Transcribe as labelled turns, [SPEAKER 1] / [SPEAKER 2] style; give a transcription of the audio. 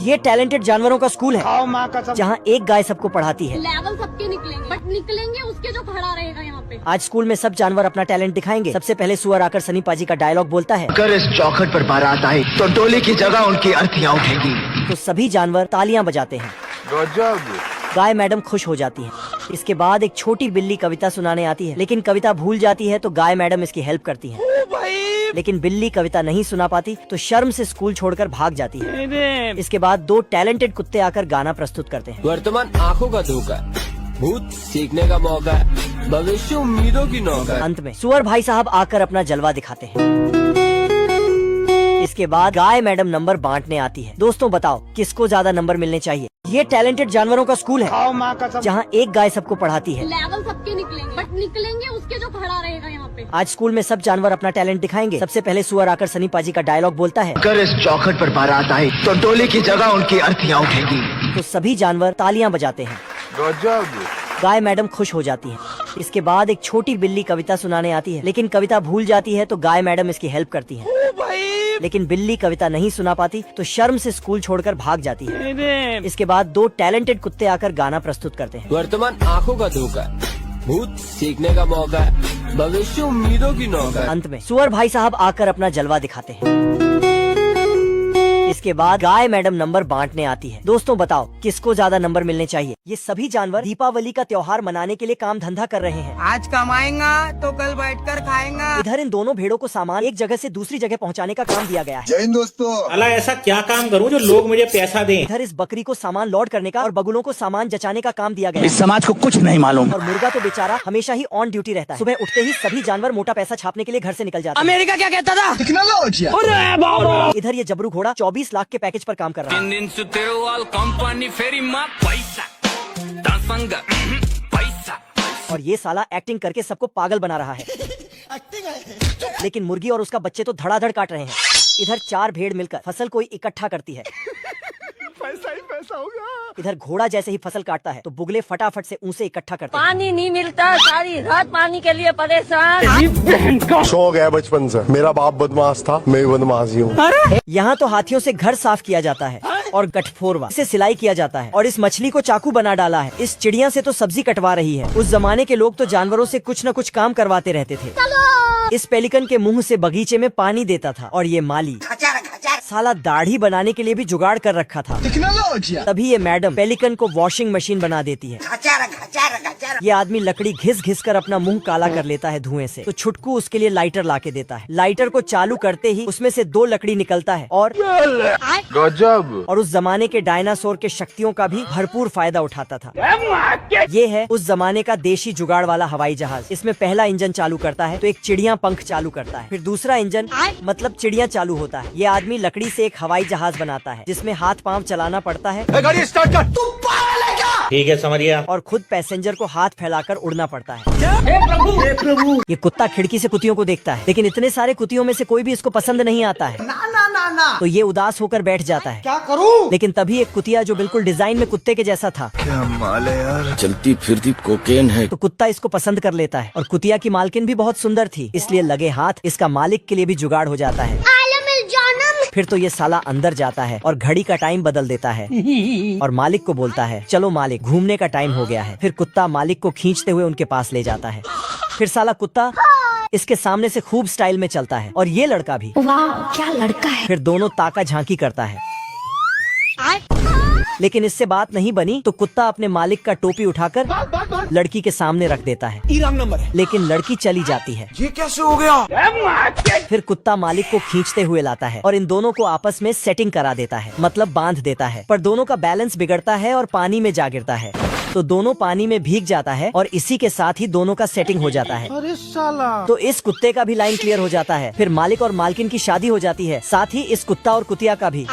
[SPEAKER 1] ये टैलेंटेड जानवरों का स्कूल है जहाँ एक गाय सबको पढ़ाती है।
[SPEAKER 2] लेवल सबके निकलेंगे बट निकलेंगे उसके जो खड़ा रहेगा यहाँ पे।
[SPEAKER 1] आज स्कूल में सब जानवर अपना टैलेंट दिखाएंगे। सबसे पहले सुअर आकर सनी पाजी का डायलॉग बोलता है,
[SPEAKER 3] अगर इस चौखट पर बारात आई तो डोली की जगह उनकी अर्थियां उठेगी।
[SPEAKER 1] तो सभी जानवर तालियां बजाते हैं। गाय मैडम खुश हो जाती है। इसके बाद एक छोटी बिल्ली कविता सुनाने आती है, लेकिन कविता भूल जाती है तो गाय मैडम इसकी हेल्प करती है। लेकिन बिल्ली कविता नहीं सुना पाती तो शर्म से स्कूल छोड़कर भाग जाती है। इसके बाद दो टैलेंटेड कुत्ते आकर गाना प्रस्तुत करते हैं।
[SPEAKER 4] वर्तमान आंखों का धोखा, भूत सीखने का मौका, भविष्य उम्मीदों की नौका।
[SPEAKER 1] अंत में सुअर भाई साहब आकर अपना जलवा दिखाते हैं। इसके बाद गाय मैडम नंबर बांटने आती है। दोस्तों बताओ किसको ज्यादा नंबर मिलने चाहिए। ये टैलेंटेड जानवरों का स्कूल है जहाँ एक गाय सबको पढ़ाती है।
[SPEAKER 2] लेवल सबके निकलेंगे बट निकलेंगे उसके जो खड़ा रहेगा यहाँ पे।
[SPEAKER 1] आज स्कूल में सब जानवर अपना टैलेंट दिखाएंगे। सबसे पहले सुअर आकर सनी पाजी का डायलॉग बोलता है,
[SPEAKER 3] अगर इस चौखट पर बारात आई तो डोली की जगह उनकी अर्थियां उठेगी।
[SPEAKER 1] तो सभी जानवर तालियां बजाते हैं। गाय मैडम खुश हो जाती है। इसके बाद एक छोटी बिल्ली कविता सुनाने आती है, लेकिन कविता भूल जाती है तो गाय मैडम इसकी हेल्प करती है। लेकिन बिल्ली कविता नहीं सुना पाती तो शर्म से स्कूल छोड़कर भाग जाती है। इसके बाद दो टैलेंटेड कुत्ते आकर गाना प्रस्तुत करते हैं।
[SPEAKER 4] वर्तमान आंखों का धोखा, भूत सीखने का मौका, भविष्य उम्मीदों की नौका।
[SPEAKER 1] अंत में सुअर भाई साहब आकर अपना जलवा दिखाते हैं। इसके बाद गाय मैडम नंबर बांटने आती है। दोस्तों बताओ किसको ज्यादा नंबर मिलने चाहिए। ये सभी जानवर दीपावली का त्योहार मनाने के लिए काम धंधा कर रहे हैं।
[SPEAKER 5] आज कमाएगा तो कल बैठकर खाएगा।
[SPEAKER 1] इधर इन दोनों भेड़ों को सामान एक जगह से दूसरी जगह पहुंचाने का काम दिया गया है।
[SPEAKER 6] जय हिंद दोस्तों।
[SPEAKER 7] अल्लाह ऐसा क्या काम करूं जो लोग मुझे पैसा दें।
[SPEAKER 1] इधर इस बकरी को सामान लोड करने का और बगुलों को सामान जचाने का काम दिया गया है।
[SPEAKER 6] इस समाज को कुछ नहीं मालूम।
[SPEAKER 1] और मुर्गा तो बेचारा हमेशा ही ऑन ड्यूटी रहता है। सुबह उठते ही सभी जानवर मोटा पैसा छापने के लिए घर से निकल जाते हैं।
[SPEAKER 5] अमेरिका क्या कहता था?
[SPEAKER 6] टेक्नोलॉजी।
[SPEAKER 1] इधर ये जबरू घोड़ा 24 लाख के पैकेज पर काम कर रहा है। और ये साला एक्टिंग करके सबको पागल बना रहा है। लेकिन मुर्गी और उसका बच्चे तो धड़ाधड़ काट रहे हैं। इधर 4 भेड़ मिलकर फसल को इकट्ठा करती है।
[SPEAKER 6] पैसा ही पैसा होगा।
[SPEAKER 1] इधर घोड़ा जैसे ही फसल काटता है तो बुगले फटाफट से ऊसे इकट्ठा करते हैं।
[SPEAKER 2] पानी नहीं मिलता, सारी रात पानी के लिए परेशान।
[SPEAKER 8] शौक है बचपन से। मेरा बाप बदमाश था, मैं भी बदमाश ही हूँ।
[SPEAKER 1] यहाँ तो हाथियों से घर साफ किया जाता है और गठफोरवा से सिलाई किया जाता है। और इस मछली को चाकू बना डाला है। इस चिड़िया से तो सब्जी कटवा रही है। उस जमाने के लोग तो जानवरों से कुछ न कुछ काम करवाते रहते थे। इस पेलिकन के मुंह से बगीचे में पानी देता था। और ये माली साला दाढ़ी बनाने के लिए भी जुगाड़ कर रखा था।
[SPEAKER 6] टेक्नोलॉजी।
[SPEAKER 1] तभी ये मैडम पेलिकन को वॉशिंग मशीन बना देती है। ये आदमी लकड़ी घिस घिस कर अपना मुंह काला कर लेता है धुएं से। तो छुटकू उसके लिए लाइटर लाके देता है। लाइटर को चालू करते ही उसमें से 2 लकड़ी निकलता है। और
[SPEAKER 8] गजब।
[SPEAKER 1] उस जमाने के डायनासोर के शक्तियों का भी भरपूर फायदा उठाता था। ये है उस जमाने का देशी जुगाड़ वाला हवाई जहाज। इसमें पहला इंजन चालू करता है तो एक चिड़िया पंख चालू करता है। फिर दूसरा इंजन मतलब चिड़िया चालू होता है। ये आदमी लकड़ी से एक हवाई जहाज बनाता है जिसमें हाथ पांव चलाना पड़ता है।
[SPEAKER 6] गाड़ी स्टार्ट कर। तू पागल है क्या?
[SPEAKER 7] ठीक है समझ गया।
[SPEAKER 1] और खुद पैसेंजर को हाथ फैलाकर उड़ना पड़ता है। हे प्रभु। ये कुत्ता खिड़की से कुतियों को देखता है, लेकिन इतने सारे कुतियों में से कोई भी इसको पसंद नहीं आता है।
[SPEAKER 5] ना ना ना ना।
[SPEAKER 1] तो ये उदास होकर बैठ जाता है।
[SPEAKER 5] क्या करूं?
[SPEAKER 1] लेकिन तभी एक कुतिया जो बिल्कुल डिजाइन में कुत्ते के जैसा था,
[SPEAKER 3] क्या माल है यार।
[SPEAKER 4] चलती फिरती कोकेन है।
[SPEAKER 1] तो कुत्ता इसको पसंद कर लेता है। और कुतिया की मालकिन भी बहुत सुंदर थी, इसलिए लगे हाथ इसका मालिक के लिए भी जुगाड़ हो जाता है। फिर तो ये साला अंदर जाता है और घड़ी का टाइम बदल देता है। और मालिक को बोलता है, चलो मालिक घूमने का टाइम हो गया है। फिर कुत्ता मालिक को खींचते हुए उनके पास ले जाता है। फिर साला कुत्ता इसके सामने से खूब स्टाइल में चलता है। और ये लड़का भी,
[SPEAKER 2] वाह क्या लड़का है।
[SPEAKER 1] फिर दोनों ताका झांकी करता है। लेकिन इससे बात नहीं बनी तो कुत्ता अपने मालिक का टोपी उठाकर लड़की के सामने रख देता है।
[SPEAKER 5] नंबर है।
[SPEAKER 1] लेकिन लड़की चली जाती है।
[SPEAKER 6] ये कैसे हो गया?
[SPEAKER 1] फिर कुत्ता मालिक को खींचते हुए लाता है और इन दोनों को आपस में सेटिंग करा देता है, मतलब बांध देता है। पर दोनों का बैलेंस बिगड़ता है और पानी में जा गिरता है। तो दोनों पानी में भीग जाता है और इसी के साथ ही दोनों का सेटिंग हो जाता है।
[SPEAKER 5] अरे साला।
[SPEAKER 1] तो इस कुत्ते का भी लाइन क्लियर हो जाता है। फिर मालिक और मालकिन की शादी हो जाती है, साथ ही इस कुत्ता और कुतिया का भी।